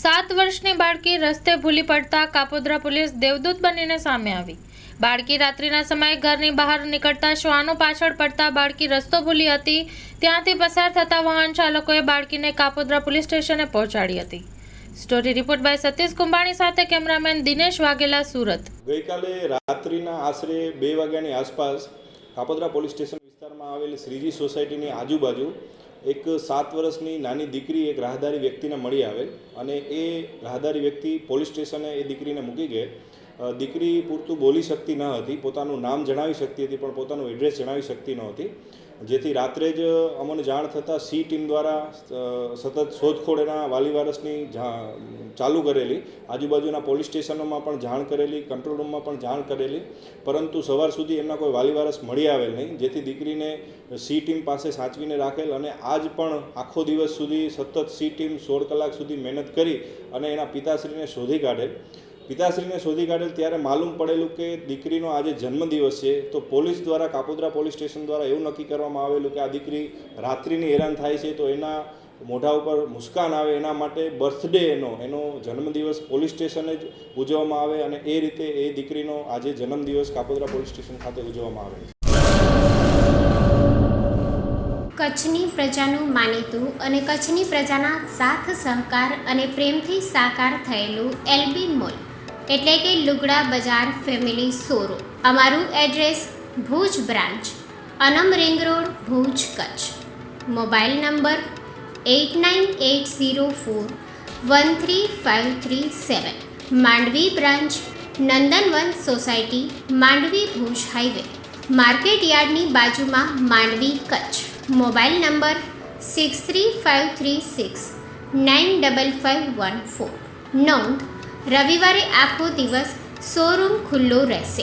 7 વર્ષની બાળકી રસ્તે ભૂલી પડતા કાપોદ્રા પોલીસ દેવદૂત બનીને સામે આવી। બાળકી રાત્રિના સમયે ઘરની બહાર નીકળતા શ્વાનો પાછળ પડતા બાળકી રસ્તો ભૂલી હતી। ત્યાંથી પસાર થતા વાહન ચાલકોએ બાળકીને કાપોદ્રા પોલીસ સ્ટેશને પહોંચાડી હતી। Story report by Satish Kumbhani સાથે કેમેરામેન દિનેશ વાઘેલા, સુરત। ગઈકાલે રાત્રિના આશરે 2 વાગ્યાની આસપાસ કાપોદ્રા પોલીસ સ્ટેશન વિસ્તારમાં આવેલી શ્રીજી સોસાયટીની આજુબાજુ એક 7 વર્ષની નાની દીકરી એક રાહદારી વ્યક્તિને મળી આવેલ અને એ રાહદારી વ્યક્તિ પોલીસ સ્ટેશને એ દીકરીને મૂકી ગઈ। દીકરી પૂરતું બોલી શકતી ન હતી, પોતાનું નામ જણાવી શકતી હતી પણ પોતાનું એડ્રેસ જણાવી શકતી નહોતી, જેથી રાત્રે જ અમને જાણ થતાં સી ટીમ દ્વારા સતત શોધખોળ એના વાલી વારસની ચાલુ કરેલી, આજુબાજુના પોલીસ સ્ટેશનોમાં પણ જાણ કરેલી, કંટ્રોલ રૂમમાં પણ જાણ કરેલી, પરંતુ સવાર સુધી એમના કોઈ વાલી વારસ મળી આવેલ નહીં, જેથી દીકરીને સી ટીમ પાસે સાચવીને રાખેલ અને આજ પણ આખો દિવસ સુધી સતત સી ટીમ 16 કલાક સુધી મહેનત કરી અને એના પિતાશ્રીને શોધી કાઢેલ। પિતાશ્રીને શોધી કાઢેલ ત્યારે માલુમ પડેલું કે દીકરીનો આજે જન્મદિવસ છે, તો પોલીસ દ્વારા કાપોદ્રા પોલીસ સ્ટેશન દ્વારા એવું નક્કી કરવામાં આવેલું કે આ દીકરી રાત્રિની હેરાન થાય છે તો એના મોઢા ઉપર મુસ્કાન આવે એના માટે બર્થડે એનો જન્મદિવસ પોલીસ સ્ટેશને જ ઉજવવામાં આવે અને એ રીતે એ દીકરીનો આજે જન્મદિવસ કાપોદ્રા પોલીસ સ્ટેશન ખાતે ઉજવવામાં આવે છે। કચ્છની પ્રજાનું માનીતું અને કચ્છની પ્રજાના સાથ સહકાર અને પ્રેમથી સાકાર થયેલું એલબી મોલ એટલે કે લુગડા બજાર ફેમિલી શોરૂમ। અમારું address Bhuj branch, Anam ring road, Bhuj, Kutch. Mobile number 8980413537। Mandvi branch, Nandanvan society, Mandvi, Bhuj highway, market યાર્ડની બાજુમાં, માંડવી, કચ્છ। Mobile number 6353695514। નોંધ: રવિવારે આખો દિવસ શોરૂમ ખુલ્લો રહેશે।